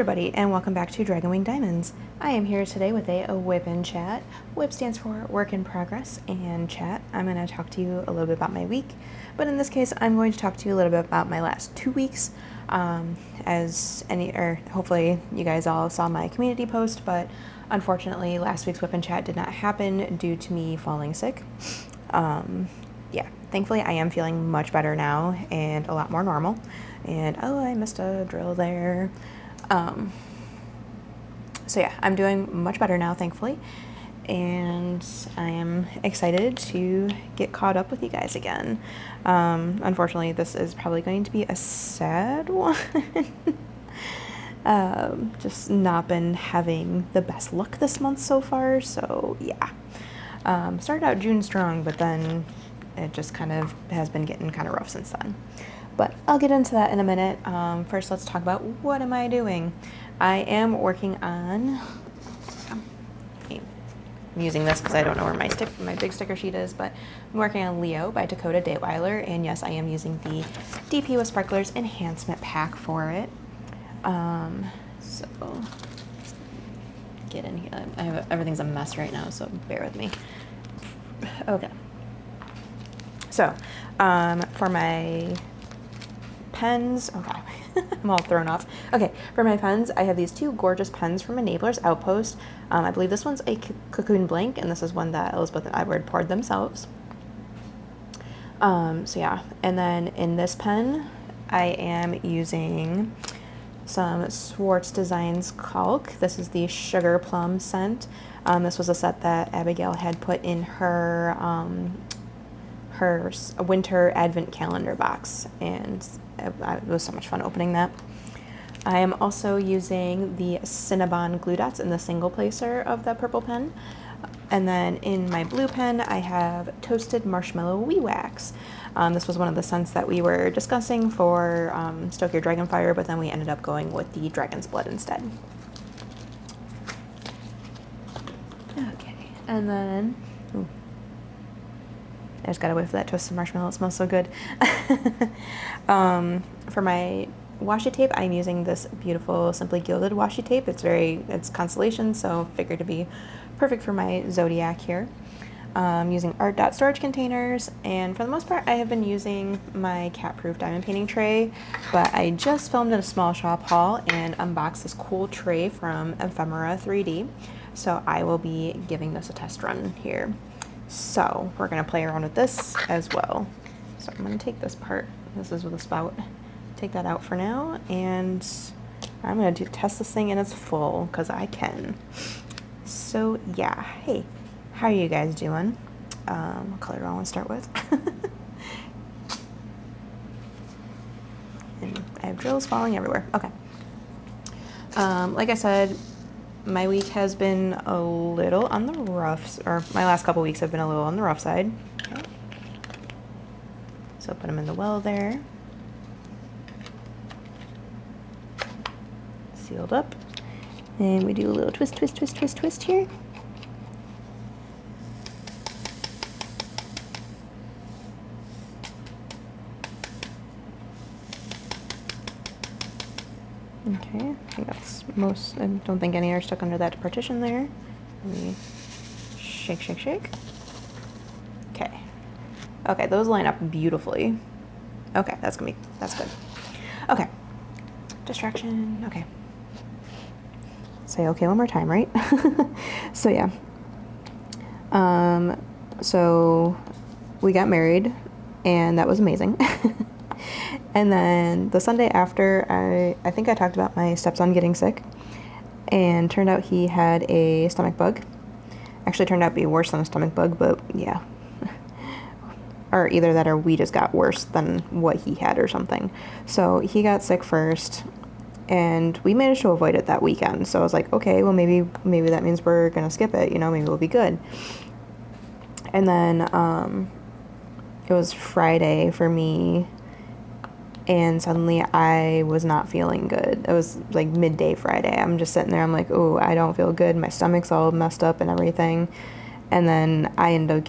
everybody, and welcome back to Dragon Wing Diamonds. I am here today with a WIP in chat. WIP stands for Work in Progress, and chat, I'm going to talk to you a little bit about my week, but in this case, I'm going to talk to you a little bit about my last 2 weeks. Hopefully you guys all saw my community post, but unfortunately last week's WIP in chat did not happen due to me falling sick. Yeah, thankfully I am feeling much better now and a lot more normal. And oh, I missed a drill there. So yeah, I'm doing much better now, thankfully, and I am excited to get caught up with you guys again. Unfortunately, this is probably going to be a sad one. Just not been having the best luck this month so far, so yeah. Started out June strong, but then it just kind of has been getting kind of rough since then. But I'll get into that in a minute. First, let's talk about what am I doing. I am working on, I'm using this because I don't know where my big sticker sheet is, but I'm working on Leo by Dakota Dateweiler, and yes, I am using the DP with Sparklers Enhancement Pack for it. So, get in here. Everything's a mess right now, so bear with me. Okay. So, for my pens, okay, I'm all thrown off. Okay, for my pens, I have these two gorgeous pens from Enabler's Outpost. I believe this one's a Cocoon Blank, and this is one that Elizabeth and Edward poured themselves. So yeah, and then in this pen, I am using some Swartz Designs Calc. This is the Sugar Plum scent. This was a set that Abigail had put in her her winter advent calendar box, and it was so much fun opening that. I am also using the Cinnabon glue dots in the single placer of the purple pen. And then in my blue pen, I have Toasted Marshmallow Wee Wax. This was one of the scents that we were discussing for Stoke Your Dragonfire, but then we ended up going with the Dragon's Blood instead. Okay, and then, ooh, I just gotta wait for that toasted marshmallow. It smells so good. For my washi tape, I'm using this beautiful Simply Gilded washi tape. It's Constellation, so figured to be perfect for my Zodiac here. Using art dot storage containers, and for the most part, I have been using my cat-proof diamond painting tray, but I just filmed in a small shop haul and unboxed this cool tray from Ephemera 3D, so I will be giving this a test run here. So we're going to play around with this as well. So I'm going to take this part, this is with a spout, take that out for now, and I'm going to test this thing in its full, because I can. So yeah, hey, how are you guys doing? What color do I want to start with? And I have drills falling everywhere. Okay. Like I said, my week has been a little on the rough, or my last couple weeks have been a little on the rough side. Okay. So put them in the well there. Sealed up. And we do a little twist, twist, twist, twist, twist here. Okay, I think that's most, I don't think any are stuck under that partition there. Let me shake, shake, shake. Okay. Okay, those line up beautifully. Okay, that's good. Okay. Distraction, okay. Say okay one more time, right? So yeah. So we got married, and that was amazing. And then the Sunday after, I think I talked about my stepson getting sick, and turned out he had a stomach bug. Actually turned out to be worse than a stomach bug, but yeah. Or either that or we just got worse than what he had or something. So he got sick first, and we managed to avoid it that weekend. So I was like, okay, well maybe that means we're gonna skip it, you know, maybe we'll be good. And then it was Friday for me, and suddenly I was not feeling good. It was like midday Friday. I'm just sitting there, I'm like, oh, I don't feel good. My stomach's all messed up and everything. And then I ended up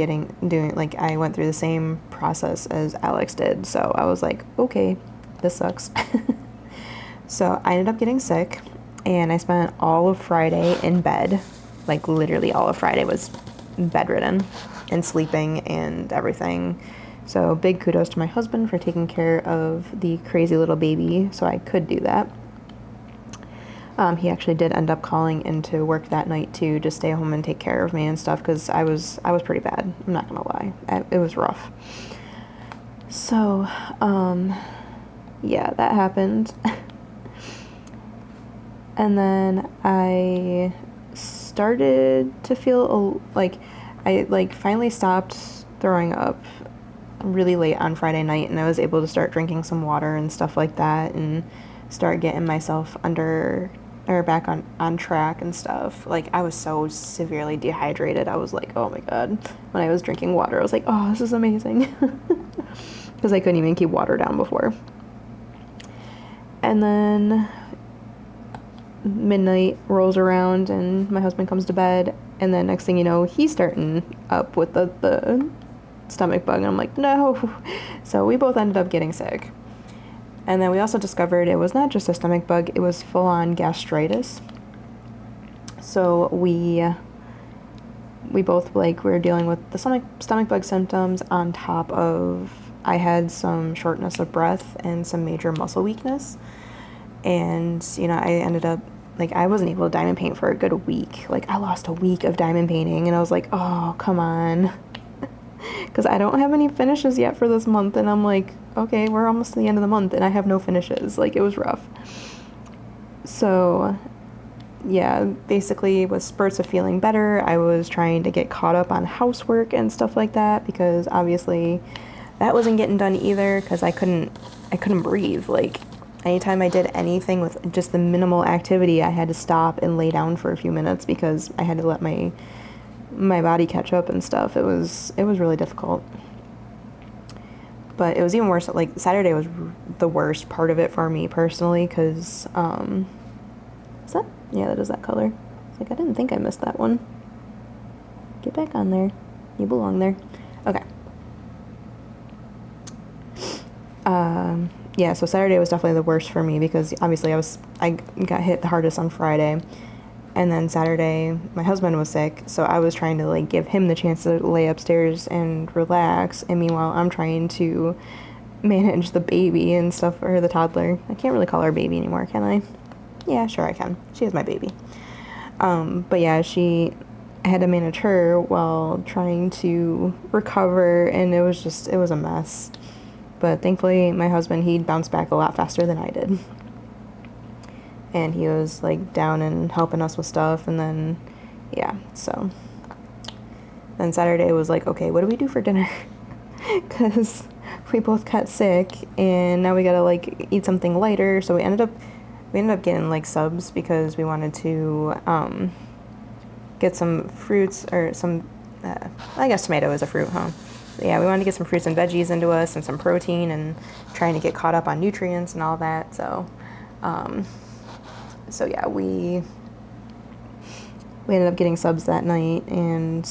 I went through the same process as Alex did. So I was like, okay, this sucks. So I ended up getting sick, and I spent all of Friday in bed. Like literally all of Friday was bedridden and sleeping and everything. So big kudos to my husband for taking care of the crazy little baby so I could do that. He actually did end up calling into work that night too, to stay home and take care of me and stuff, because I was pretty bad. I'm not gonna lie, it was rough. So, yeah, that happened. And then I started to feel like I like finally stopped throwing up really late on Friday night, and I was able to start drinking some water and stuff like that and start getting myself under or back on track and stuff. Like I was so severely dehydrated. I was like, oh my god. When I was drinking water, I was like, oh, this is amazing. Because I couldn't even keep water down before. And then midnight rolls around and my husband comes to bed, and then next thing you know, he's starting up with the stomach bug, and I'm like, no. So we both ended up getting sick. And then we also discovered it was not just a stomach bug, it was full-on gastritis. So we both we were dealing with the stomach bug symptoms on top of I had some shortness of breath and some major muscle weakness. And, I ended up, I wasn't able to diamond paint for a good week. I lost a week of diamond painting, and I was like, oh, come on. Because I don't have any finishes yet for this month, and I'm like, okay, we're almost to the end of the month, and I have no finishes. It was rough. So, yeah, basically with spurts of feeling better, I was trying to get caught up on housework and stuff like that, because obviously that wasn't getting done either, because I couldn't breathe. Anytime I did anything with just the minimal activity, I had to stop and lay down for a few minutes because I had to let my body catch up and stuff. It was really difficult. But it was even worse. Saturday was the worst part of it for me personally, because is that? Yeah, that is that color. It's I didn't think I missed that one. Get back on there. You belong there. Okay. Yeah, so Saturday was definitely the worst for me because obviously I got hit the hardest on Friday, and then Saturday my husband was sick, so I was trying to give him the chance to lay upstairs and relax, and meanwhile I'm trying to manage the baby and stuff, or the toddler. I can't really call her baby anymore, can I? Yeah, sure I can. She is my baby. But yeah, I had to manage her while trying to recover, and it was a mess. But thankfully, my husband, he'd bounced back a lot faster than I did. And he was, down and helping us with stuff, and then, yeah, so. Then Saturday was okay, what do we do for dinner? Because we both got sick, and now we gotta, eat something lighter, so we ended up getting, subs, because we wanted to, get some fruits, or some, I guess tomato is a fruit, huh? Yeah, we wanted to get some fruits and veggies into us and some protein, and trying to get caught up on nutrients and all that. So, yeah, we ended up getting subs that night, and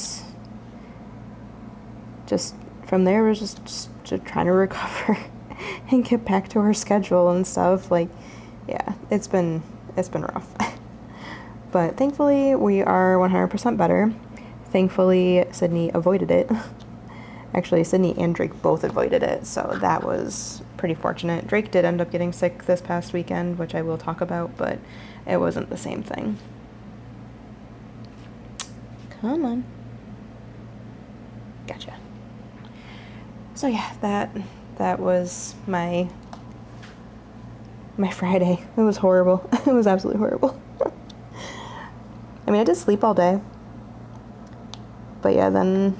just from there was just trying to recover and get back to our schedule and stuff. Yeah, it's been rough. But thankfully we are 100% better. Thankfully Sydney avoided it. Actually, Sydney and Drake both avoided it, so that was pretty fortunate. Drake did end up getting sick this past weekend, which I will talk about, but it wasn't the same thing. Come on. Gotcha. So yeah, that was my Friday. It was horrible. It was absolutely horrible. I mean, I did sleep all day. But yeah, then,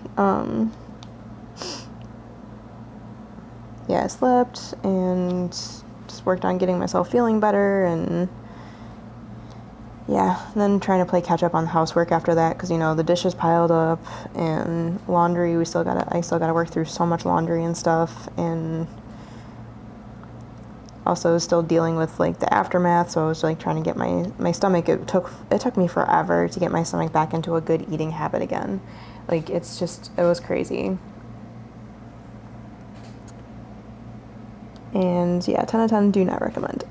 yeah, I slept and just worked on getting myself feeling better, and yeah, then trying to play catch up on housework after that, because the dishes piled up, and laundry, I still gotta work through so much laundry and stuff, and also still dealing with the aftermath. So I was trying to get my stomach, it took me forever to get my stomach back into a good eating habit again. It was crazy. And yeah, 10 out of 10, do not recommend.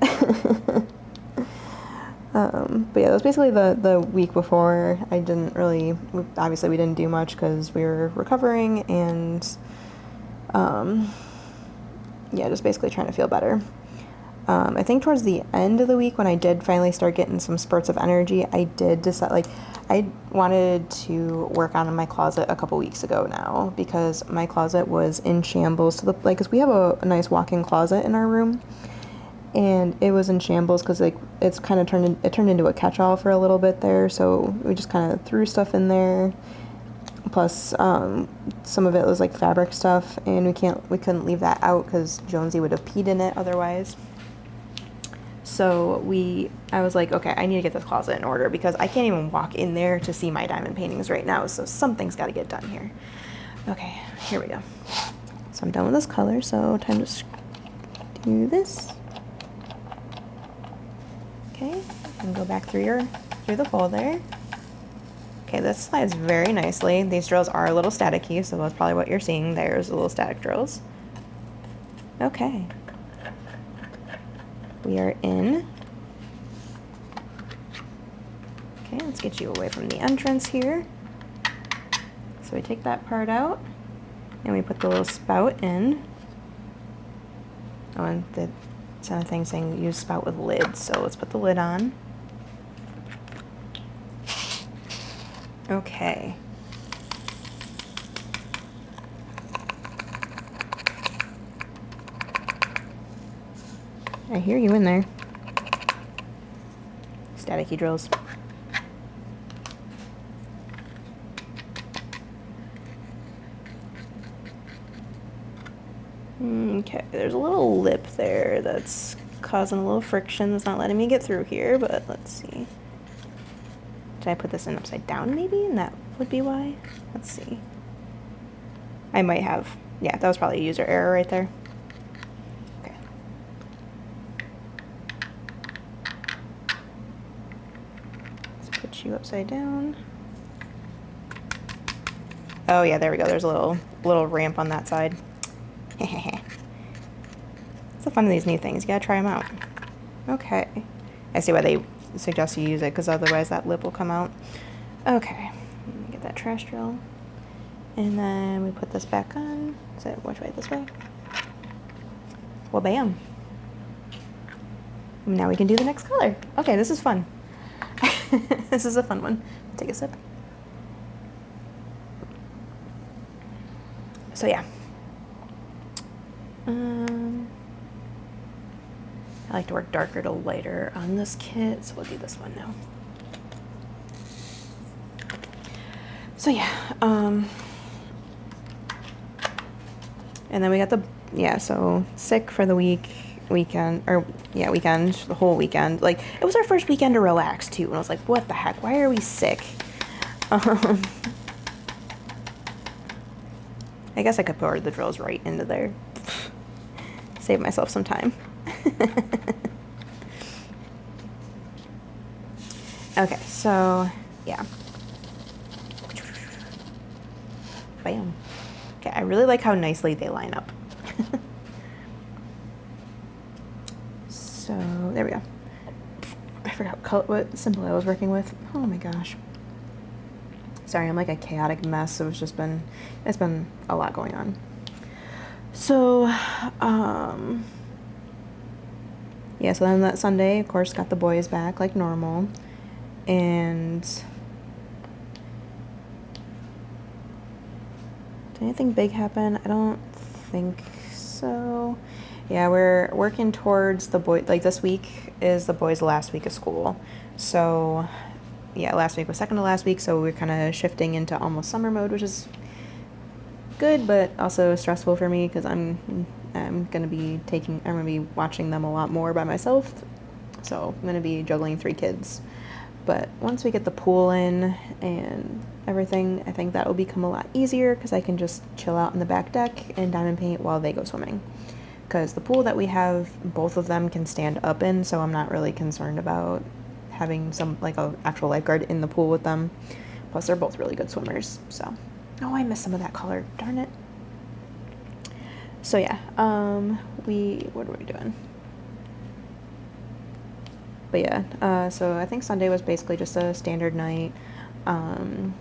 But yeah, that was basically the week before. I didn't really, obviously we didn't do much because we were recovering and, yeah, just basically trying to feel better. I think towards the end of the week when I did finally start getting some spurts of energy, I did decide, like, I wanted to work on my closet a couple weeks ago now because my closet was in shambles to the, like, because we have a nice walk-in closet in our room, and it was in shambles because, like, it's kind of turned into a catch-all for a little bit there, so we just kind of threw stuff in there. Plus, some of it was like fabric stuff, and we couldn't leave that out because Jonesy would have peed in it otherwise. So I was like, okay, I need to get this closet in order because I can't even walk in there to see my diamond paintings right now. So something's got to get done here. Okay, here we go. So I'm done with this color. So time to do this. Okay, and go back through the hole there. Okay, this slides very nicely. These drills are a little staticky, so that's probably what you're seeing. There's the little static drills. Okay. We are in. Okay, let's get you away from the entrance here. So we take that part out, and we put the little spout in. Oh, and it's another thing saying use spout with lid, so let's put the lid on. Okay. I hear you in there. Staticky drills. Okay, there's a little lip there that's causing a little friction. That's not letting me get through here, but let's see. Did I put this in upside down maybe? And that would be why? Let's see. I might have. Yeah, that was probably a user error right there. Okay. Let's put you upside down. Oh yeah, there we go. There's a little ramp on that side. It's the fun of these new things. You gotta try them out. Okay. I see why they suggest you use it, because otherwise that lip will come out. Okay. Let me get that trash drill. And then we put this back on. Is it which way? This way? Well, bam. Now we can do the next color. Okay, this is fun. This is a fun one. Take a sip. So yeah. I like to work darker to lighter on this kit, so we'll do this one now. So yeah, and then we got so sick for the weekend, the whole weekend. Like, it was our first weekend to relax too, and I was like, what the heck, why are we sick? I guess I could pour the drills right into there. Save myself some time. Okay, so yeah. Bam. Okay, I really like how nicely they line up. So there we go. I forgot what symbol I was working with. Oh my gosh. Sorry, I'm like a chaotic mess. It's been a lot going on. So, yeah, so then that Sunday, of course, got the boys back like normal. And did anything big happen? I don't think so. Yeah, we're working towards the boy, like this week is the boys' last week of school. So yeah, last week was second to last week, so we're kind of shifting into almost summer mode, which is good, but also stressful for me because I'm gonna be watching them a lot more by myself. So I'm gonna be juggling 3 kids. But once we get the pool in and everything, I think that will become a lot easier because I can just chill out in the back deck and diamond paint while they go swimming. Because the pool that we have, both of them can stand up in, so I'm not really concerned about having a actual lifeguard in the pool with them. Plus, they're both really good swimmers, so. Oh, I missed some of that color. Darn it. So yeah, what are we doing? But yeah, so I think Sunday was basically just a standard night.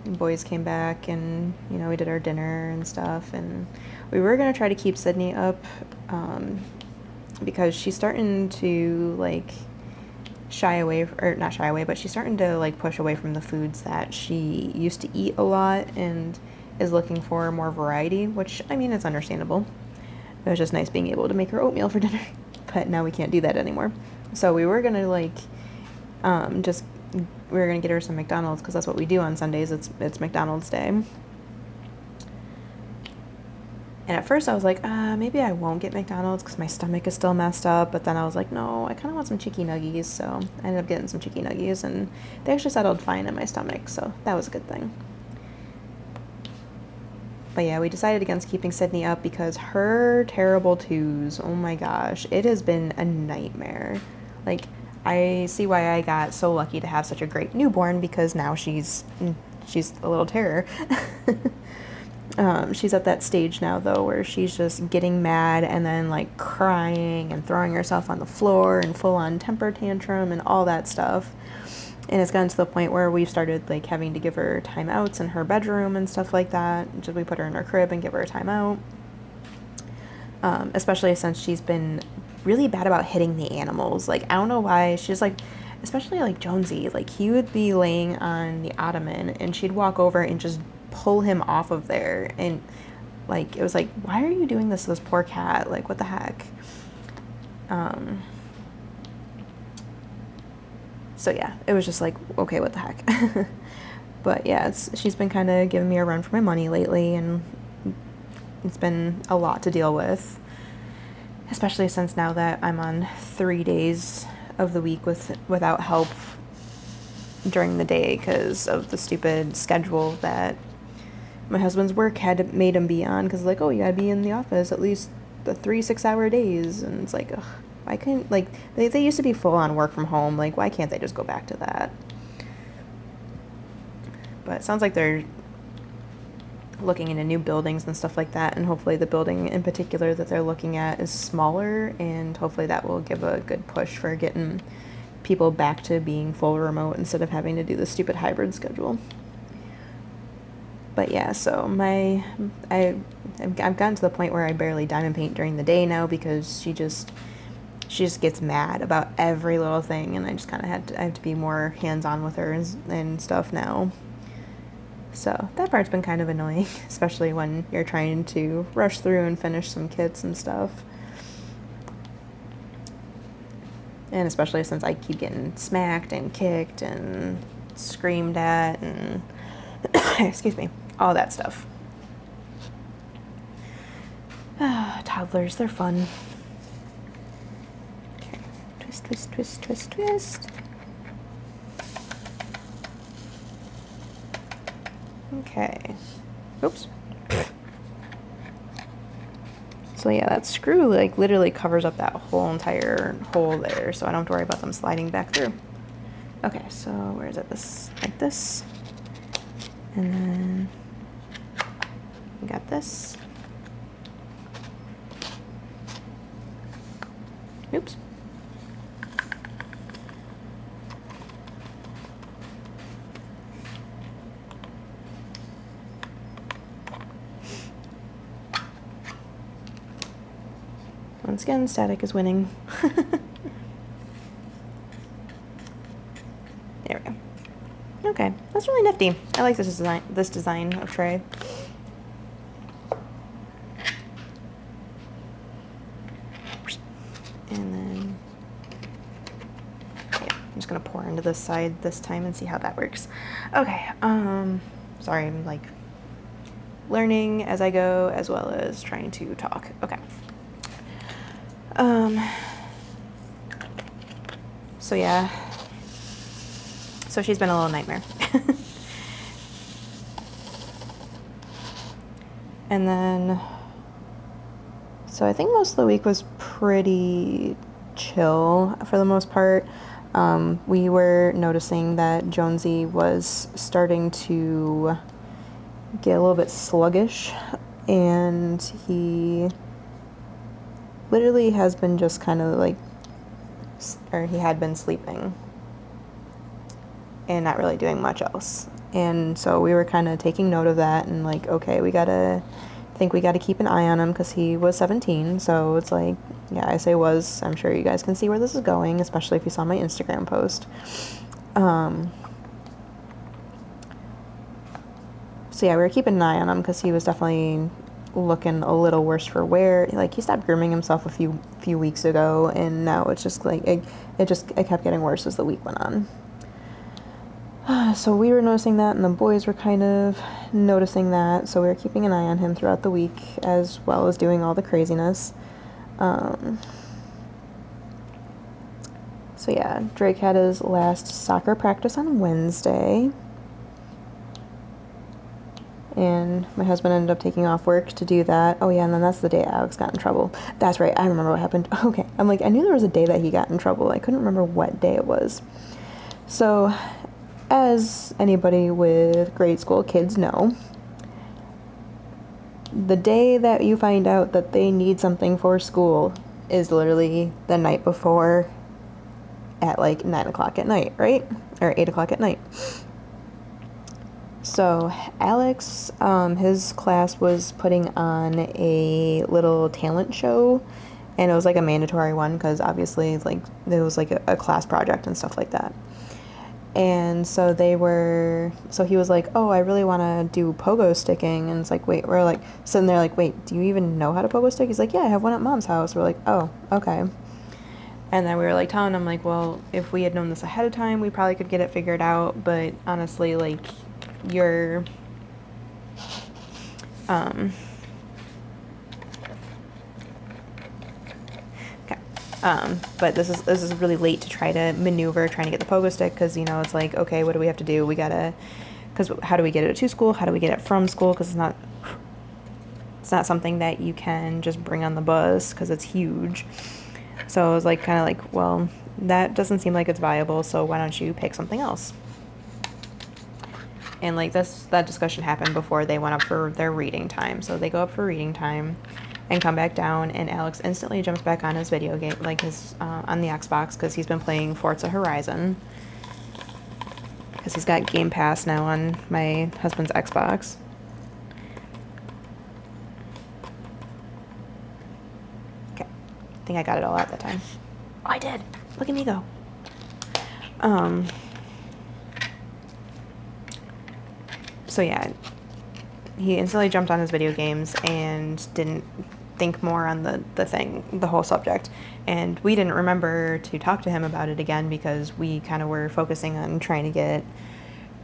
Boys came back and, you know, we did our dinner and stuff. And we were going to try to keep Sydney up because she's starting to, like, shy away, or not shy away, but she's starting to, like, push away from the foods that she used to eat a lot and is looking for more variety, which, I mean, it's understandable. It was just nice being able to make her oatmeal for dinner, but now we can't do that anymore. So we were gonna, like, just, we were gonna get her some McDonald's because that's what we do on Sundays. It's McDonald's day. And at first I was like, maybe I won't get McDonald's because my stomach is still messed up. But then I was like, no, I kind of want some chicken nuggies. So I ended up getting some chicken nuggies, and they actually settled fine in my stomach. So that was a good thing. But yeah, we decided against keeping Sydney up because her terrible twos, oh my gosh, it has been a nightmare. Like, I see why I got so lucky to have such a great newborn, because now she's a little terror. She's at that stage now, though, where she's just getting mad and then, like, crying and throwing herself on the floor and full-on temper tantrum and all that stuff. And it's gotten to the point where we've started, like, having to give her timeouts in her bedroom and stuff like that. Just we put her in her crib and give her a timeout. Especially since she's been really bad about hitting the animals. Like, I don't know why. She's, like, especially, like, Jonesy. Like, he would be laying on the ottoman, and she'd walk over and just pull him off of there. And, like, it was like, why are you doing this to this poor cat? Like, what the heck? So yeah, it was just like, okay, what the heck? But yeah, she's been kind of giving me a run for my money lately, and it's been a lot to deal with, especially since now that I'm on 3 days of the week without help during the day because of the stupid schedule that my husband's work had made him be on, because like, oh, you gotta be in the office at least the 3 6-hour days, and it's like, ugh. Why couldn't, like, they used to be full on work from home. Like, why can't they just go back to that? But it sounds like they're looking into new buildings and stuff like that, and hopefully the building in particular that they're looking at is smaller, and hopefully that will give a good push for getting people back to being full remote instead of having to do the stupid hybrid schedule. But yeah, so I've gotten to the point where I barely diamond paint during the day now, because she just gets mad about every little thing, and I just kind of I have to be more hands-on with her and stuff now. So that part's been kind of annoying, especially when you're trying to rush through and finish some kits and stuff. And especially since I keep getting smacked and kicked and screamed at and excuse me, all that stuff. Toddlers, they're fun. Twist, twist, twist, twist. Okay. Oops. So yeah, that screw, like, literally covers up that whole entire hole there, so I don't have to worry about them sliding back through. Okay, so where is it? This, like this. And then we got this. Oops. Once again, static is winning. There we go. Okay, that's really nifty. I like this design of tray. And then, yeah, I'm just gonna pour into this side this time and see how that works. Okay, sorry, I'm like learning as I go, as well as trying to talk. Okay. So yeah, so she's been a little nightmare. And then, so I think most of the week was pretty chill for the most part. We were noticing that Jonesy was starting to get a little bit sluggish, and he literally has been just kind of like, or he had been sleeping and not really doing much else. And so we were kind of taking note of that and like, okay, we gotta keep an eye on him because he was 17. So it's like, yeah, I say was. I'm sure you guys can see where this is going, especially if you saw my Instagram post. So yeah, we were keeping an eye on him because he was definitely looking a little worse for wear. Like he stopped grooming himself a few weeks ago, and now it's just like it kept getting worse as the week went on. So we were noticing that, and the boys were kind of noticing that. So we were keeping an eye on him throughout the week, as well as doing all the craziness. So yeah, Drake had his last soccer practice on Wednesday. And my husband ended up taking off work to do that. Oh yeah, and then that's the day Alex got in trouble. That's right, I remember what happened. Okay, I'm like, I knew there was a day that he got in trouble. I couldn't remember what day it was. So, as anybody with grade school kids know, the day that you find out that they need something for school is literally the night before at like 9 o'clock at night, right? Or 8 o'clock at night. So Alex, his class was putting on a little talent show, and it was like a mandatory one because obviously like it was like a class project and stuff like that. And so he was like, oh, I really want to do pogo sticking. And it's like, wait, we're like sitting there like, wait, do you even know how to pogo stick? He's like, yeah, I have one at mom's house. We're like, oh, okay. And then we were like telling him like, well, if we had known this ahead of time, we probably could get it figured out. But honestly, like, you're but this is really late to try to maneuver trying to get the pogo stick because you know it's like, okay, what do we have to do? We gotta, because how do we get it to school? How do we get it from school? Because it's not something that you can just bring on the bus because it's huge. So I was like, kind of like, well, that doesn't seem like it's viable. So why don't you pick something else? And like that discussion happened before they went up for their reading time. So they go up for reading time and come back down, and Alex instantly jumps back on his video game, like his on the Xbox, because he's been playing Forza Horizon. Because he's got Game Pass now on my husband's Xbox. Okay, I think I got it all out that time. Oh, I did. Look at me go. So yeah, he instantly jumped on his video games and didn't think more on the whole subject. And we didn't remember to talk to him about it again because we kind of were focusing on trying to get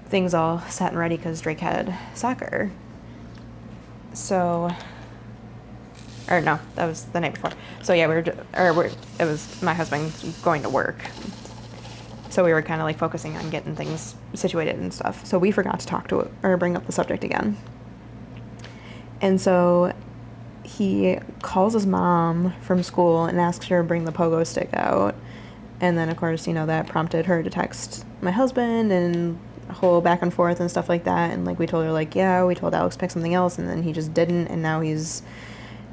things all set and ready because Drake had soccer. So, or no, that was the night before. So yeah, it was my husband going to work. So we were kind of like focusing on getting things situated and stuff. So we forgot to talk to or bring up the subject again. And so he calls his mom from school and asks her to bring the pogo stick out. And then, of course, you know, that prompted her to text my husband and a whole back and forth and stuff like that. And like we told her, like, yeah, we told Alex to pick something else. And then he just didn't. And now he's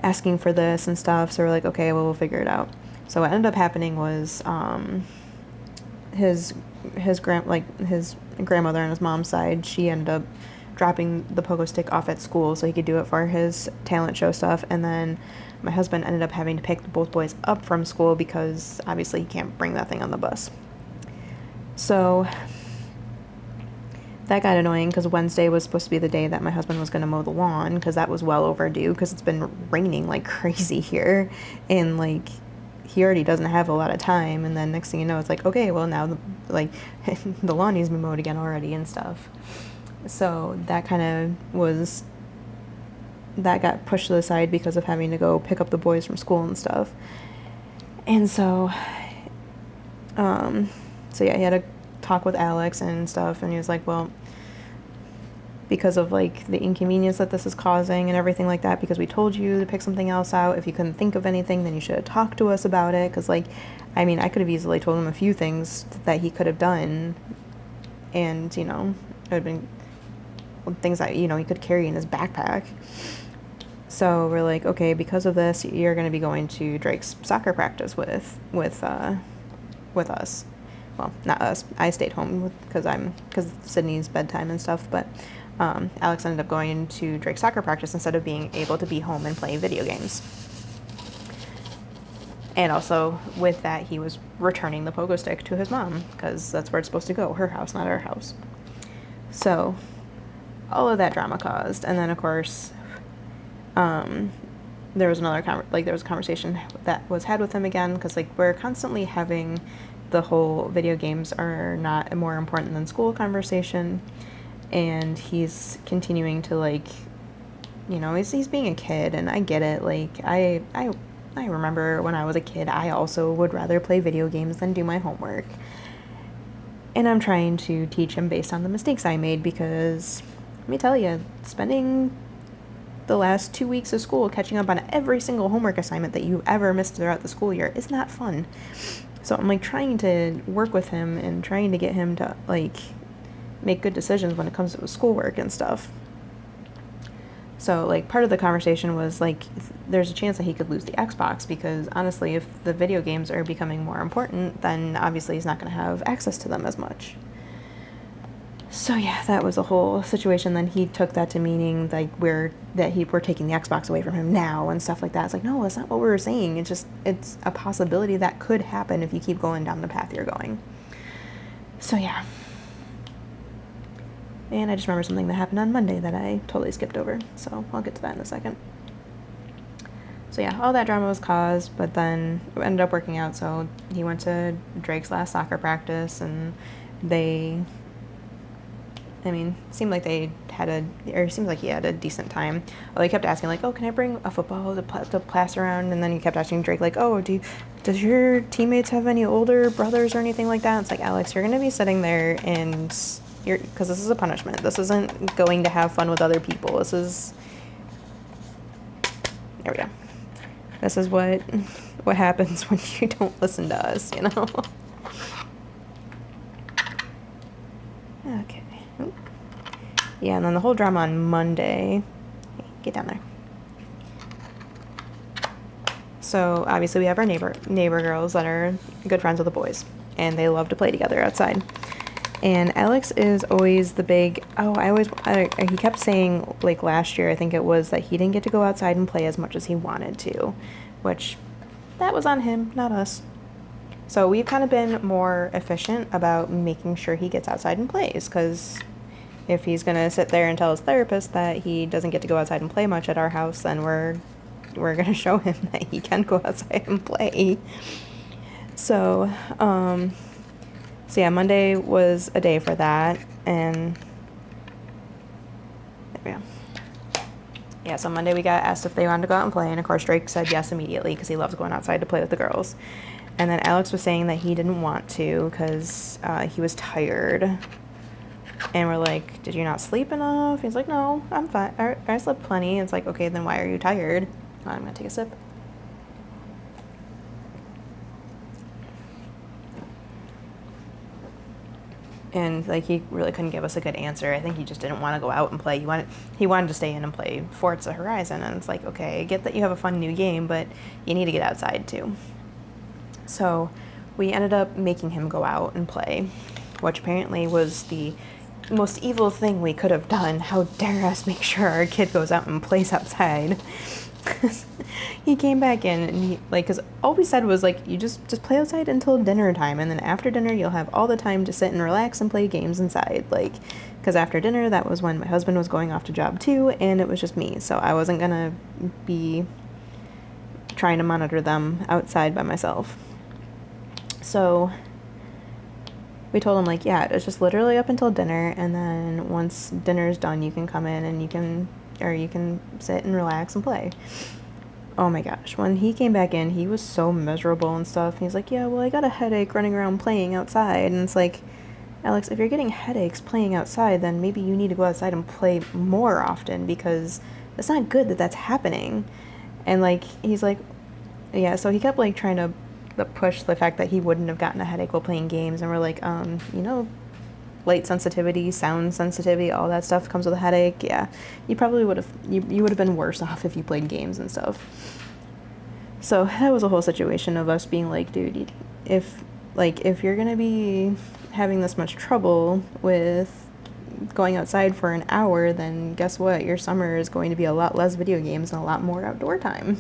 asking for this and stuff. So we're like, okay, well, we'll figure it out. So what ended up happening was his grandmother on his mom's side, she ended up dropping the pogo stick off at school so he could do it for his talent show stuff. And then my husband ended up having to pick both boys up from school because obviously he can't bring that thing on the bus. So that got annoying because Wednesday was supposed to be the day that my husband was going to mow the lawn because that was well overdue because it's been raining like crazy here, and like he already doesn't have a lot of time. And then next thing you know, it's like, okay, well now the lawn needs to be mowed again already and stuff. So that got pushed to the side because of having to go pick up the boys from school and stuff. And so yeah, he had a talk with Alex and stuff, and he was like, well, because of like the inconvenience that this is causing and everything like that, because we told you to pick something else out, if you couldn't think of anything, then you should have talked to us about it. Because like, I mean, I could have easily told him a few things that he could have done, and you know, it would have been things that, you know, he could carry in his backpack. So we're like, okay, because of this, you're going to be going to Drake's soccer practice with us. well, not us, I stayed home because Sydney's bedtime and stuff, but Alex ended up going to Drake's soccer practice instead of being able to be home and play video games. And also, with that, he was returning the pogo stick to his mom, because that's where it's supposed to go, her house, not our house. So, all of that drama caused. And then, of course, there was there was a conversation that was had with him again, because, like, we're constantly having the whole video games are not more important than school conversation. And he's continuing to, like, you know, he's being a kid, and I get it. Like, I remember when I was a kid, I also would rather play video games than do my homework. And I'm trying to teach him based on the mistakes I made, because let me tell you, spending the last 2 weeks of school catching up on every single homework assignment that you ever missed throughout the school year is not fun. So I'm, like, trying to work with him and trying to get him to, like, make good decisions when it comes to his schoolwork and stuff. So, like, part of the conversation was, like, there's a chance that he could lose the Xbox, because, honestly, if the video games are becoming more important, then obviously he's not going to have access to them as much. So, yeah, that was a whole situation. Then he took that to meaning, like, we're taking the Xbox away from him now and stuff like that. It's like, no, that's not what we were saying. It's a possibility that could happen if you keep going down the path you're going. So, yeah. And I just remember something that happened on Monday that I totally skipped over, so I'll get to that in a second. So yeah, all that drama was caused, but then it ended up working out. So he went to Drake's last soccer practice, and seemed like he had a decent time. Although he kept asking, like, oh, can I bring a football to pass around? And then he kept asking Drake, like, oh, does your teammates have any older brothers or anything like that? It's like, Alex, you're going to be sitting there and because this is a punishment. This isn't going to have fun with other people. There we go. This is what happens when you don't listen to us, you know? Okay. Oop. Yeah, and then the whole drama on Monday. Get down there. So, obviously, we have our neighbor girls that are good friends with the boys, and they love to play together outside. And Alex is always the big, he kept saying, like, last year, I think it was, that he didn't get to go outside and play as much as he wanted to, which, that was on him, not us. So we've kind of been more efficient about making sure he gets outside and plays, because if he's going to sit there and tell his therapist that he doesn't get to go outside and play much at our house, then we're going to show him that he can go outside and play. So, So yeah, Monday was a day for that, and there we go. Yeah, so Monday we got asked if they wanted to go out and play, and of course Drake said yes immediately because he loves going outside to play with the girls. And then Alex was saying that he didn't want to because he was tired. And we're like, did you not sleep enough? He's like, no, I'm fine. I slept plenty. It's like, okay, then why are you tired? I'm going to take a sip. And, like, he really couldn't give us a good answer. I think he just didn't want to go out and play. He wanted to stay in and play Forza Horizon. And it's like, okay, I get that you have a fun new game, but you need to get outside, too. So we ended up making him go out and play, which apparently was the most evil thing we could have done. How dare us make sure our kid goes out and plays outside. He came back in and he, like, because all we said was, like, you just play outside until dinner time, and then after dinner you'll have all the time to sit and relax and play games inside, like, because after dinner that was when my husband was going off to job too, and it was just me, so I wasn't gonna be trying to monitor them outside by myself. So we told him, like, yeah, it's just literally up until dinner, and then once dinner's done you can come in and you can sit and relax and play. Oh my gosh, when he came back in, he was so miserable and stuff. He's like, yeah, well, I got a headache running around playing outside. And it's like, Alex, if you're getting headaches playing outside, then maybe you need to go outside and play more often, because it's not good that that's happening. And, like, he's like, yeah, so he kept, like, trying to push the fact that he wouldn't have gotten a headache while playing games. And we're like, light sensitivity, sound sensitivity, all that stuff comes with a headache. Yeah, you probably would have you would have been worse off if you played games and stuff. So that was a whole situation of us being like, dude, if like, if you're gonna be having this much trouble with going outside for an hour, then guess what? Your summer is going to be a lot less video games and a lot more outdoor time.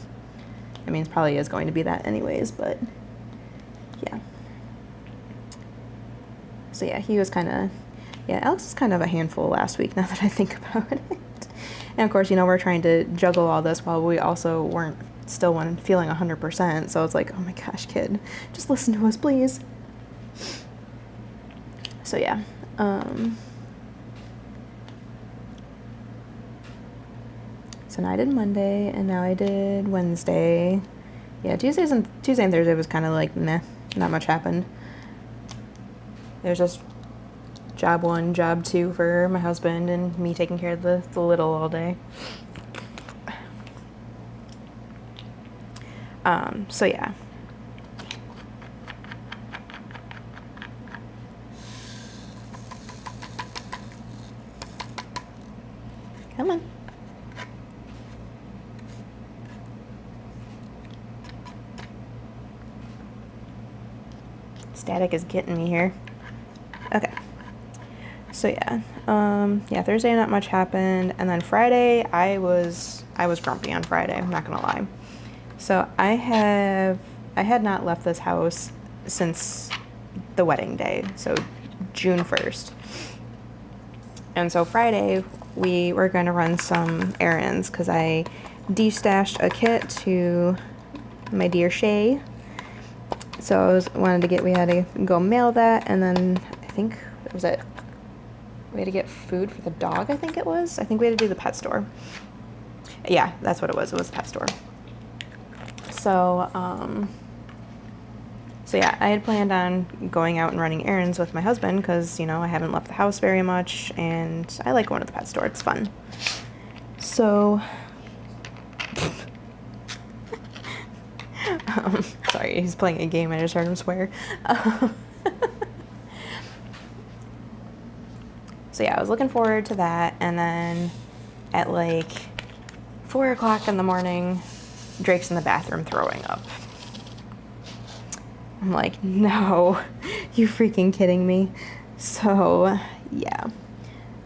I mean, it probably is going to be that anyways, but yeah. So yeah, he was kind of, yeah, Alex was kind of a handful last week now that I think about it. And of course, you know, we're trying to juggle all this while we also weren't feeling 100%. So it's like, oh my gosh, kid, just listen to us, please. So yeah. So now I did Monday, and now I did Wednesday. Yeah, Tuesday and Thursday was kind of like meh, not much happened. It was just job 1, job 2 for my husband, and me taking care of the little all day. So yeah. Come on. Static is getting me here. Okay. So yeah. Yeah, Thursday not much happened, and then Friday I was grumpy on Friday, I'm not gonna lie. So I had not left this house since the wedding day, so June 1st. And so Friday we were going to run some errands because I de-stashed a kit to my dear Shay. So we had to go mail that, and then I think, we had to get food for the dog, I think we had to do the pet store. Yeah, that's what it was the pet store. So, so yeah, I had planned on going out and running errands with my husband because, you know, I haven't left the house very much, and I like going to the pet store, it's fun. So, sorry, he's playing a game, I just heard him swear. So yeah, I was looking forward to that, and then at like 4 o'clock in the morning, Drake's in the bathroom throwing up. I'm like, no, you freaking kidding me? So yeah,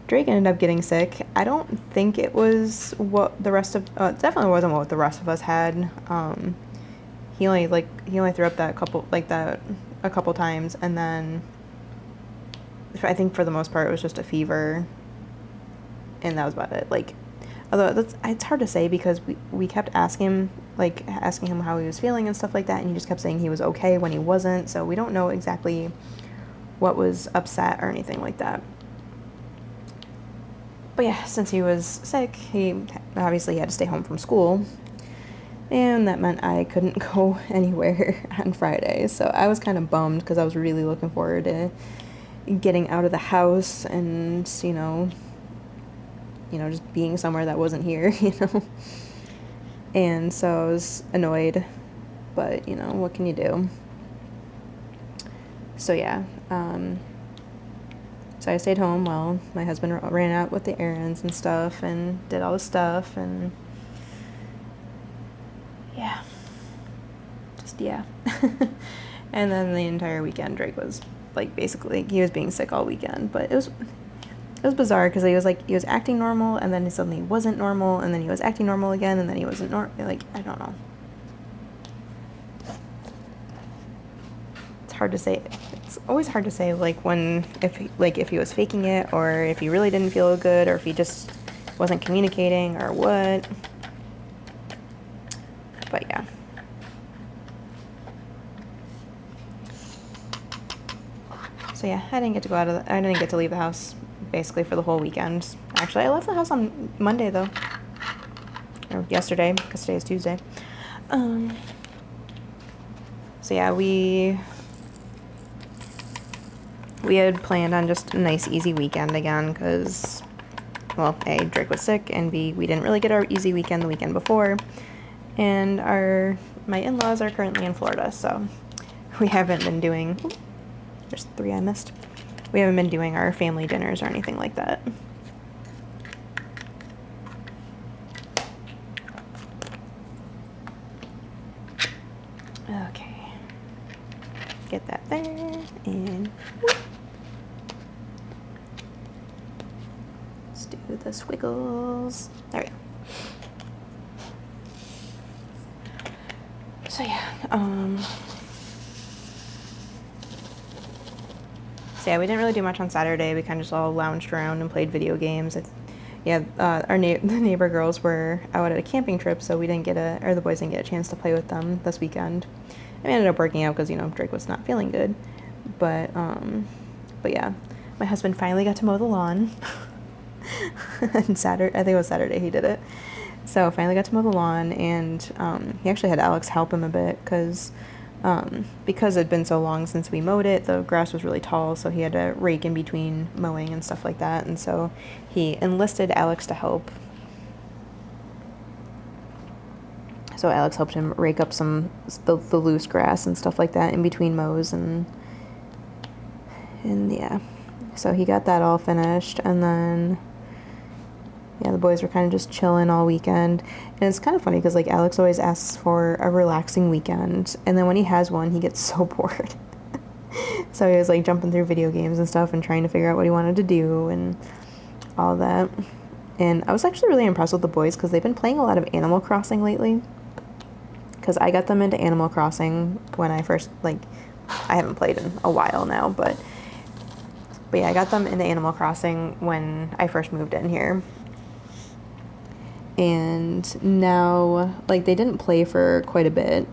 Drake ended up getting sick. I don't think it was what the rest of, it definitely wasn't what the rest of us had. He only threw up a couple times, and then I think for the most part it was just a fever, and that was about it. Like, although it's hard to say because we kept asking him how he was feeling and stuff like that, and he just kept saying he was okay when he wasn't, so we don't know exactly what was upset or anything like that. But yeah, since he was sick, he obviously had to stay home from school, and that meant I couldn't go anywhere on Friday. So I was kind of bummed because I was really looking forward to getting out of the house and, you know, just being somewhere that wasn't here, you know. And so I was annoyed, but, you know, what can you do? So yeah, so I stayed home while my husband ran out with the errands and stuff and did all the stuff, and yeah, just yeah. And then the entire weekend Drake was like, basically he was being sick all weekend, but it was bizarre because he was acting normal, and then he suddenly wasn't normal, and then he was acting normal again, and then he wasn't like, I don't know. It's hard to say. It's always hard to say, like, if he was faking it, or if he really didn't feel good, or if he just wasn't communicating, or what. But yeah. So yeah, I didn't get to leave the house basically for the whole weekend. Actually, I left the house on Monday though, or yesterday, because today is Tuesday. So yeah, we had planned on just a nice easy weekend again because, well, A, Drake was sick, and B, we didn't really get our easy weekend the weekend before, and my in-laws are currently in Florida, so we haven't been doing, there's 3 I missed. We haven't been doing our family dinners or anything like that. Okay. Get that there. Let's do the squiggles. There we go. So yeah, so yeah, we didn't really do much on Saturday. We kind of just all lounged around and played video games. Yeah, the neighbor girls were out at a camping trip, so we didn't get or the boys didn't get a chance to play with them this weekend. I ended up working out because, you know, Drake was not feeling good. But yeah, my husband finally got to mow the lawn. And Saturday, I think it was Saturday he did it. So finally got to mow the lawn, and he actually had Alex help him a bit because it'd been so long since we mowed it, the grass was really tall, so he had to rake in between mowing and stuff like that, and so he enlisted Alex to help. So Alex helped him rake up the loose grass and stuff like that in between mows, and yeah. So he got that all finished, and then yeah, the boys were kind of just chilling all weekend. And it's kind of funny because, like, Alex always asks for a relaxing weekend, and then when he has one, he gets so bored. So he was, like, jumping through video games and stuff and trying to figure out what he wanted to do and all that. And I was actually really impressed with the boys because they've been playing a lot of Animal Crossing lately. Because I got them into Animal Crossing when I first, like, I haven't played in a while now, but yeah, I got them into Animal Crossing when I first moved in here. And now, like, they didn't play for quite a bit,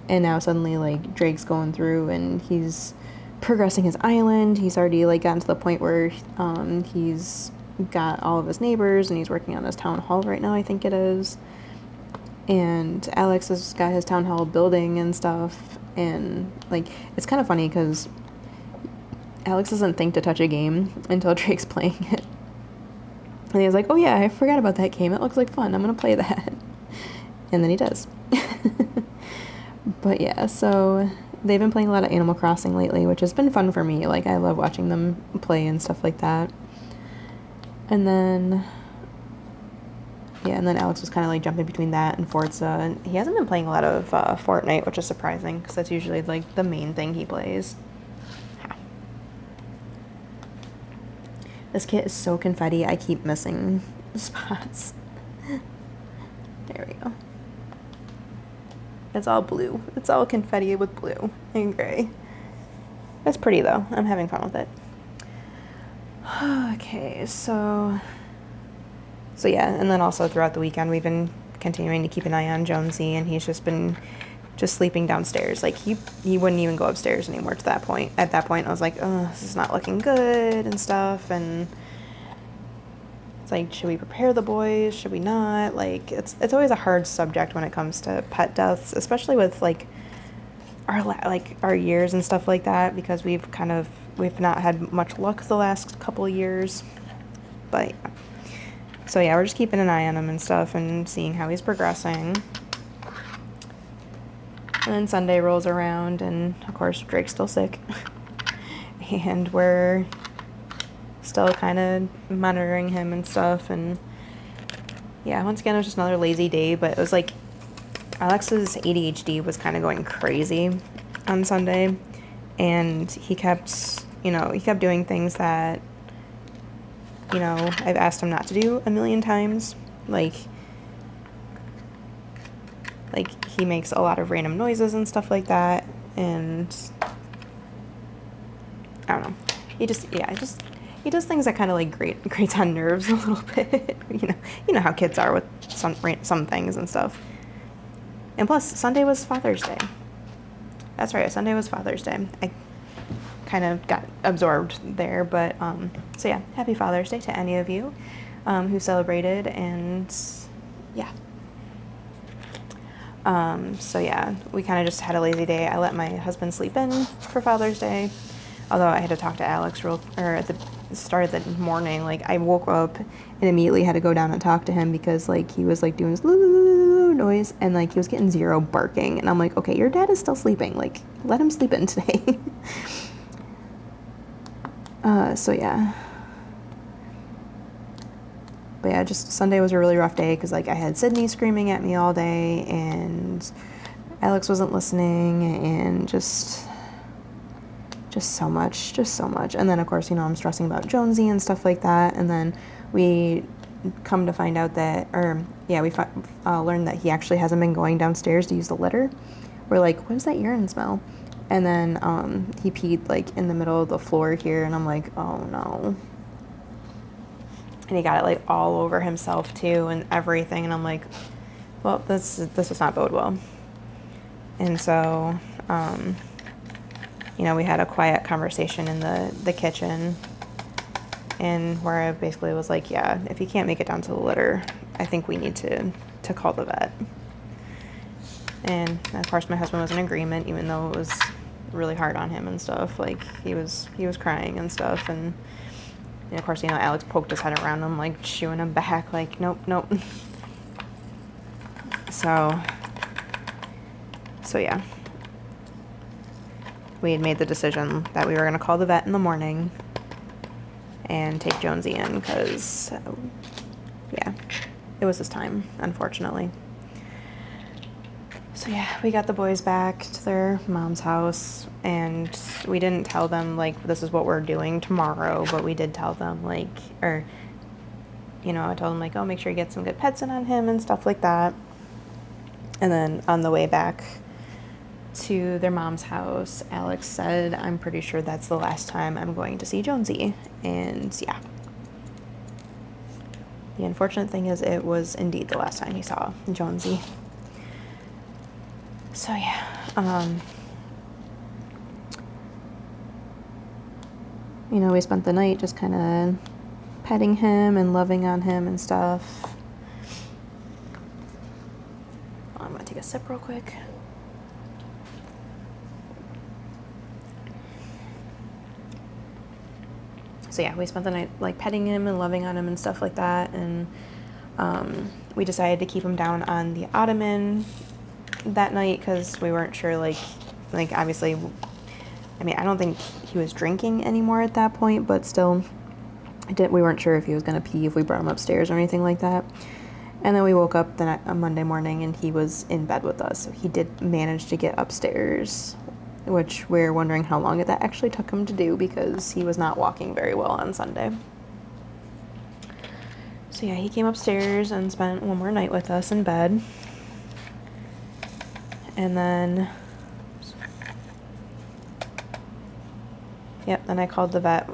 and now suddenly, like, Drake's going through and he's progressing his island. He's already, like, gotten to the point where he's got all of his neighbors, and he's working on his town hall right now, I think it is. And Alex has got his town hall building and stuff, and, like, it's kind of funny because Alex doesn't think to touch a game until Drake's playing it. And he was like, oh yeah, I forgot about that game. It looks like fun. I'm going to play that. And then he does. But yeah, so they've been playing a lot of Animal Crossing lately, which has been fun for me. Like, I love watching them play and stuff like that. And then, yeah, and then Alex was kind of, like, jumping between that and Forza. And he hasn't been playing a lot of Fortnite, which is surprising, because that's usually, like, the main thing he plays. This kit is so confetti, I keep missing spots. There we go. It's all blue. It's all confetti with blue and gray. That's pretty, though. I'm having fun with it. Okay, so yeah, and then also throughout the weekend, we've been continuing to keep an eye on Jonesy, and he's just been sleeping downstairs. Like, he wouldn't even go upstairs anymore at that point. At that point, I was like, oh, this is not looking good and stuff, and it's like, should we prepare the boys? Should we not? Like, it's always a hard subject when it comes to pet deaths, especially with, like, our years and stuff like that, because we've not had much luck the last couple of years. But so yeah, we're just keeping an eye on him and stuff and seeing how he's progressing. And then Sunday rolls around, and of course Drake's still sick. And we're still kind of monitoring him and stuff. And yeah, once again, it was just another lazy day, but it was like Alex's ADHD was kind of going crazy on Sunday, and he kept doing things that, you know, I've asked him not to do a million times. Like he makes a lot of random noises and stuff like that, and I don't know. He does things that kind of, like, grates on nerves a little bit. You know how kids are with some things and stuff. And plus, Sunday was Father's Day. That's right, Sunday was Father's Day. I kind of got absorbed there, but so yeah, happy Father's Day to any of you who celebrated, and yeah. So yeah, we kind of just had a lazy day. I let my husband sleep in for Father's Day, although I had to talk to Alex at the start of the morning. Like, I woke up and immediately had to go down and talk to him because, like, he was, like, doing this noise, and, like, he was getting zero barking, and I'm like, okay, your dad is still sleeping, like, let him sleep in today. So yeah. But yeah, just Sunday was a really rough day because, like, I had Sydney screaming at me all day, and Alex wasn't listening, and just just so much. And then of course, you know, I'm stressing about Jonesy and stuff like that. And then we come to find out that, we learned that he actually hasn't been going downstairs to use the litter. We're like, what is that urine smell? And then he peed like in the middle of the floor here, and I'm like, oh no. And he got it like all over himself too and everything, and I'm like, well, this does not bode well. And so you know, we had a quiet conversation in the kitchen, and where I basically was like, yeah, if you can't make it down to the litter, I think we need to call the vet. And of course my husband was in agreement, even though it was really hard on him and stuff. Like he was crying and stuff, and of course, you know, Alex poked his head around him, like shooing him back, like nope. So yeah, we had made the decision that we were going to call the vet in the morning and take Jonesy in, because yeah, it was his time, unfortunately. So yeah, we got the boys back to their mom's house, and we didn't tell them like this is what we're doing tomorrow, but we did tell them like, or you know, I told them like, oh, make sure you get some good pets in on him and stuff like that. And then on the way back to their mom's house, Alex said, I'm pretty sure that's the last time I'm going to see Jonesy. And yeah, the unfortunate thing is it was indeed the last time he saw Jonesy. So yeah, you know, we spent the night just kind of petting him and loving on him and stuff. I'm gonna take a sip real quick. So yeah, we spent the night like petting him and loving on him and stuff like that, and we decided to keep him down on the ottoman that night because we weren't sure, like obviously, I mean, I don't think he was drinking anymore at that point, but still, we weren't sure if he was gonna pee if we brought him upstairs or anything like that. And then we woke up on Monday morning and he was in bed with us, so he did manage to get upstairs, which we're wondering how long that actually took him to do because he was not walking very well on Sunday. So yeah, he came upstairs and spent one more night with us in bed. And then, yep, then I called the vet.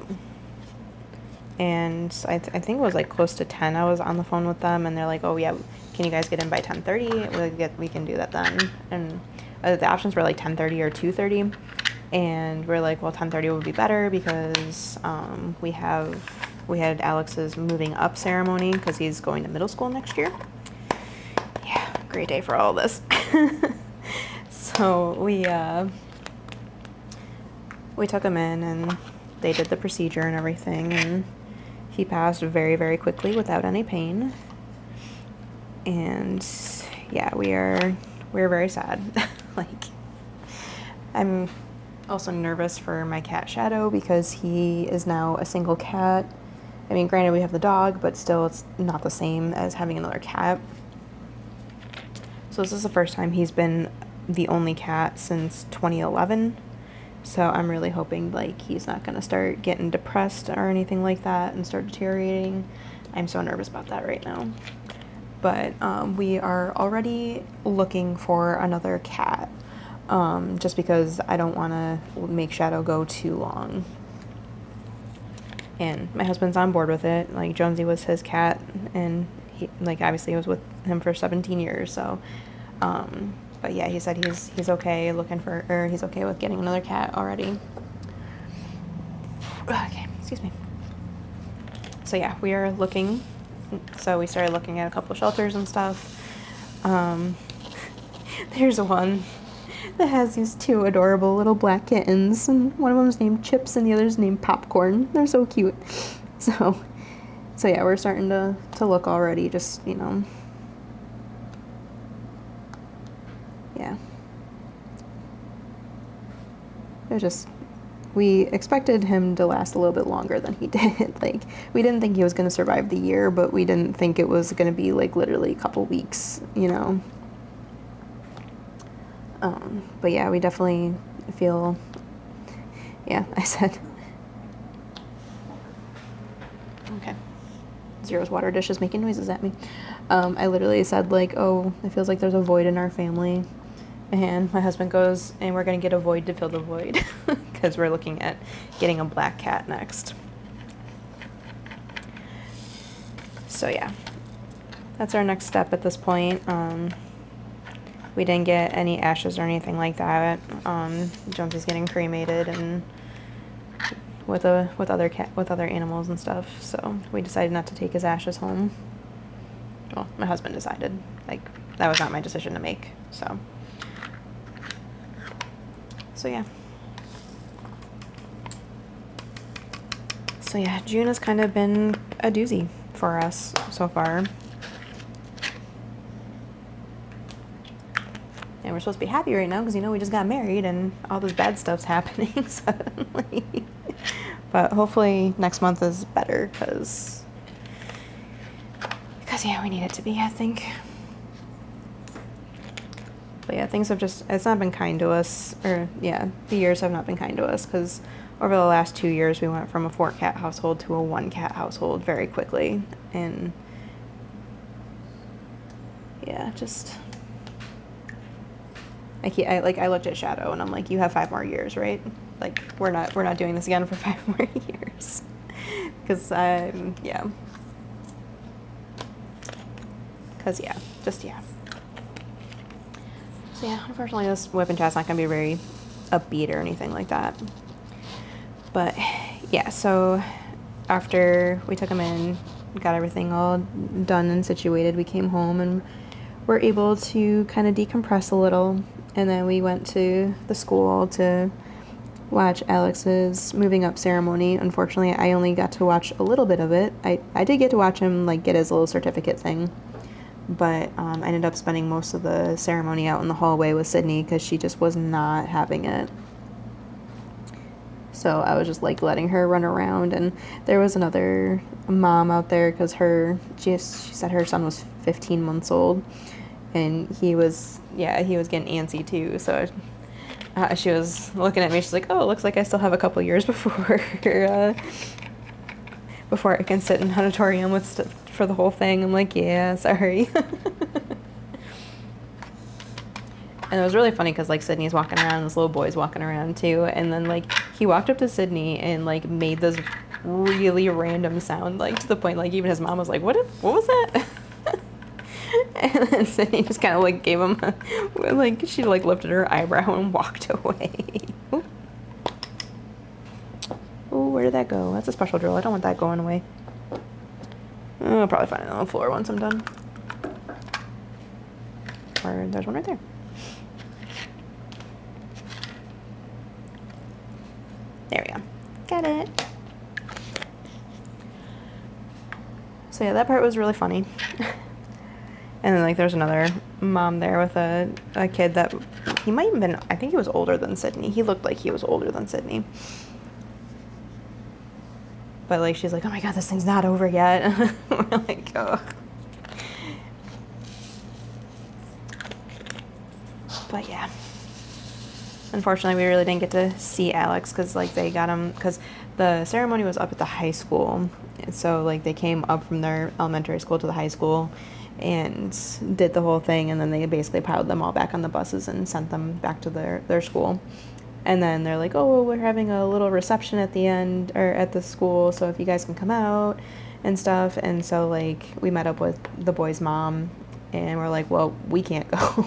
And I think it was like close to 10. I was on the phone with them, and they're like, oh yeah, can you guys get in by 10:30? We can do that then. And the options were like 10:30 or 2:30. And we're like, well, 10:30 would be better because we had Alex's moving up ceremony because he's going to middle school next year. Yeah, great day for all this. So we took him in and they did the procedure and everything, and he passed very, very quickly without any pain. And yeah, we're very sad. Like, I'm also nervous for my cat Shadow because he is now a single cat. I mean, granted, we have the dog, but still it's not the same as having another cat. So this is the first time he's been the only cat since 2011. So I'm really hoping like he's not going to start getting depressed or anything like that and start deteriorating. I'm so nervous about that right now. But we are already looking for another cat, just because I don't want to make Shadow go too long. And my husband's on board with it. Like, Jonesy was his cat, and he, like, obviously was with him for 17 years. So, but yeah, he said he's okay he's okay with getting another cat already. Okay, excuse me. So yeah, we are looking. So we started looking at a couple shelters and stuff. There's one that has these two adorable little black kittens, and one of them's named Chips and the other's named Popcorn. They're so cute. So yeah, we're starting to look already, just, you know. Yeah. It was just, we expected him to last a little bit longer than he did. Like, we didn't think he was going to survive the year, but we didn't think it was going to be, like, literally a couple weeks, you know. But yeah, we definitely feel, Yeah, I said. Okay. Zero's water dish is making noises at me. I literally said, like, oh, it feels like there's a void in our family. And my husband goes, and we're going to get a void to fill the void. Because we're looking at getting a black cat next. So, yeah. That's our next step at this point. We didn't get any ashes or anything like that. Jonesy's getting cremated and with other animals and stuff. So we decided not to take his ashes home. Well, my husband decided. Like, that was not my decision to make. So yeah. So yeah, June has kind of been a doozy for us so far. And we're supposed to be happy right now because, you know, we just got married and all this bad stuff's happening suddenly. But hopefully next month is better because, yeah, we need it to be, I think. But yeah, things have just, it's not been kind to us, or yeah, the years have not been kind to us because over the last 2 years we went from a 4-cat household to a 1-cat household very quickly. And yeah, just, I looked at Shadow and I'm like, you have 5 more years, right? Like, we're not doing this again for 5 more years. Because yeah. Because yeah, just yeah. So yeah, unfortunately this whip and chat's not going to be very upbeat or anything like that. But yeah, so after we took him in, got everything all done and situated, we came home and were able to kind of decompress a little. And then we went to the school to watch Alex's moving up ceremony. Unfortunately, I only got to watch a little bit of it. I did get to watch him, like, get his little certificate thing. But I ended up spending most of the ceremony out in the hallway with Sydney because she just was not having it. So I was just, like, letting her run around. And there was another mom out there because she said her son was 15 months old. And he was getting antsy too. So she was looking at me. She's like, "Oh, it looks like I still have a couple years before I can sit in auditorium for the whole thing." I'm like, "Yeah, sorry." And it was really funny because, like, Sydney's walking around, this little boy's walking around too, and then, like, he walked up to Sydney and, like, made this really random sound, like, to the point, like, even his mom was like, what was that? And then Sydney just kind of, like, gave him she, like, lifted her eyebrow and walked away. Oh, where did that go? That's a special drill. I don't want that going away. I'll probably find it on the floor once I'm done. Or there's one right there. There we go. Got it. So yeah, that part was really funny. And then, like, there's another mom there with a kid that he might have been, I think he was older than Sydney. He looked like he was older than Sydney. But, like, she's like, "Oh my God, this thing's not over yet." We're like, oh. But yeah. Unfortunately, we really didn't get to see Alex because, like, they got him, because the ceremony was up at the high school. And so, like, they came up from their elementary school to the high school and did the whole thing, and then they basically piled them all back on the buses and sent them back to their school. And then they're like, "Oh, well, we're having a little reception at the end, or at the school, so if you guys can come out and stuff." And so, like, we met up with the boy's mom, and we're like, "Well, we can't go."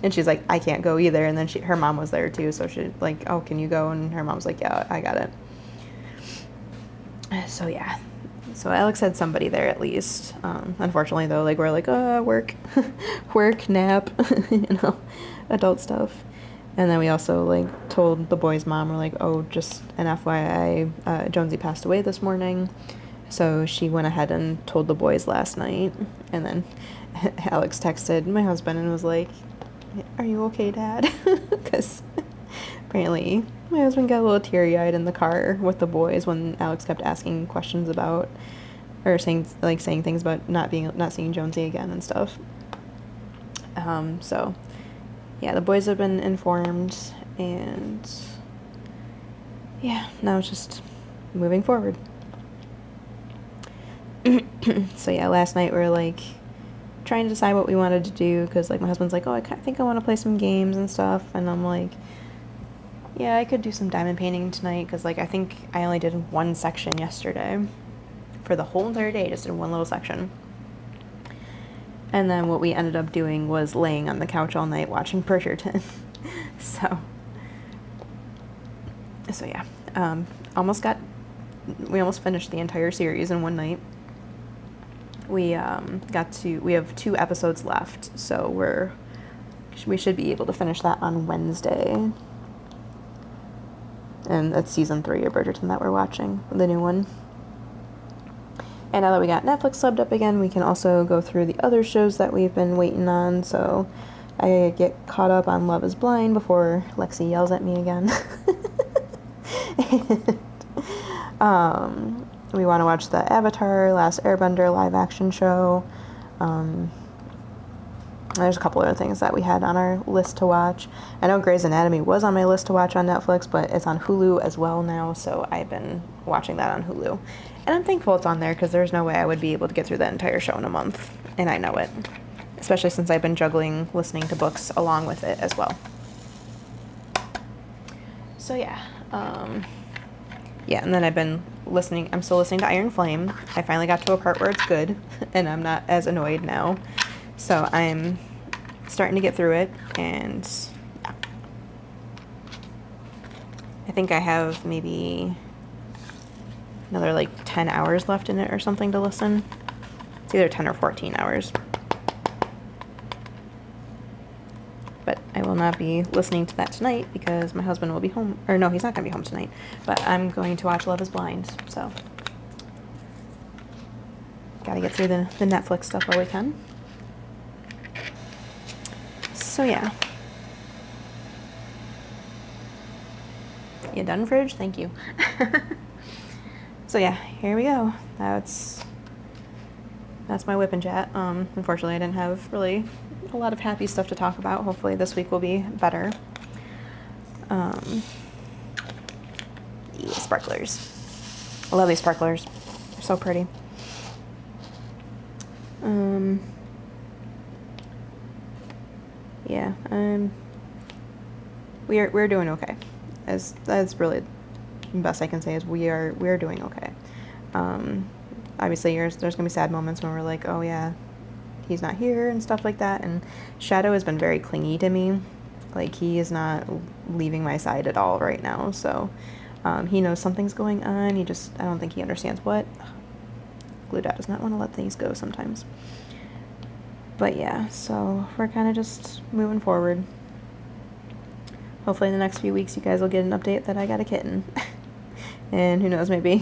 And she's like, "I can't go either." And then her mom was there too, so she, like, "Oh, can you go?" And her mom's like, "Yeah, I got it." So yeah. So Alex had somebody there at least. Unfortunately, though, like, we're like, work, nap, adult stuff. And then we also, like, told the boy's mom, we're like, "Oh, just an FYI, Jonesy passed away this morning." So she went ahead and told the boys last night. And then Alex texted my husband and was like, "Are you okay, Dad?" Because apparently my husband got a little teary-eyed in the car with the boys when Alex kept asking questions about, or saying things about not seeing Jonesy again and stuff. So yeah, the boys have been informed, and yeah, now it's just moving forward. So yeah, last night we were like trying to decide what we wanted to do, because like my husband's like, oh, I think I want to play some games and stuff, and I'm like, yeah, I could do some diamond painting tonight, because like I think I only did one section yesterday for the whole entire day, just in one little section. And then what we ended up doing was laying on the couch all night watching Bridgerton. so yeah, we almost finished the entire series in one night. We have 2 episodes left, so we should be able to finish that on Wednesday. And that's season 3 of Bridgerton that we're watching, the new one. And now that we got Netflix subbed up again, we can also go through the other shows that we've been waiting on. So I get caught up on Love is Blind before Lexi yells at me again. And, we want to watch the Avatar Last Airbender live action show. There's a couple other things that we had on our list to watch. I know Grey's Anatomy was on my list to watch on Netflix, but it's on Hulu as well now, so I've been watching that on Hulu. And I'm thankful it's on there, because there's no way I would be able to get through the entire show in a month, and I know it. Especially since I've been juggling listening to books along with it as well. So yeah, and then I'm still listening to Iron Flame. I finally got to a part where it's good, and I'm not as annoyed now. So I'm starting to get through it, and yeah. I think I have maybe another like 10 hours left in it or something to listen. It's either 10 or 14 hours. But I will not be listening to that tonight, because my husband will be home. Or no, he's not going to be home tonight. But I'm going to watch Love is Blind, so gotta get through the Netflix stuff while we can. So yeah. You done, fridge? Thank you. So yeah, here we go. That's my whip and chat. Unfortunately, I didn't have really a lot of happy stuff to talk about. Hopefully this week will be better. Yeah, sparklers. I love these sparklers. They're so pretty. Yeah, we're doing okay. That's really the best I can say, is we're doing okay. Obviously there's gonna be sad moments when we're like, oh yeah, he's not here and stuff like that. And Shadow has been very clingy to me. Like, he is not leaving my side at all right now. So he knows something's going on. I don't think he understands what. Blue Dot does not want to let things go sometimes. But yeah, so we're kind of just moving forward. Hopefully in the next few weeks you guys will get an update that I got a kitten. And who knows, maybe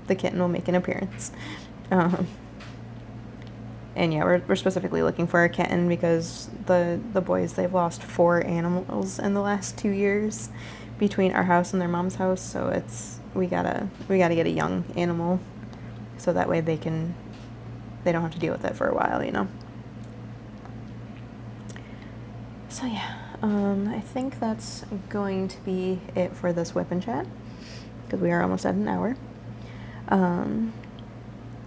the kitten will make an appearance. And yeah, we're specifically looking for a kitten, because the boys, they've lost 4 animals in the last 2 years between our house and their mom's house. So we gotta get a young animal, so that way they don't have to deal with it for a while, you know. So yeah, I think that's going to be it for this whip and chat, because we are almost at an hour.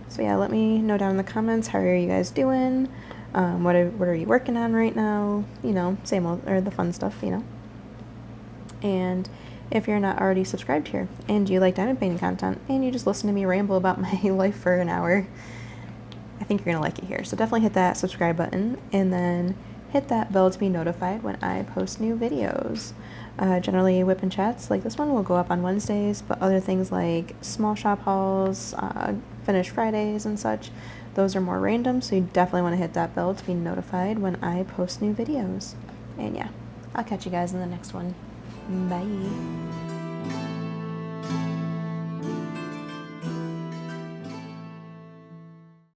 So yeah, let me know down in the comments, how are you guys doing? What are you working on right now? You know, same old, or the fun stuff, you know. And if you're not already subscribed here, and you like diamond painting content, and you just listen to me ramble about my life for an hour, I think you're gonna like it here. So definitely hit that subscribe button, and then hit that bell to be notified when I post new videos. Generally, whip and chats like this one will go up on Wednesdays, but other things like small shop hauls, finish Fridays and such, those are more random, so you definitely want to hit that bell to be notified when I post new videos. And yeah, I'll catch you guys in the next one. Bye.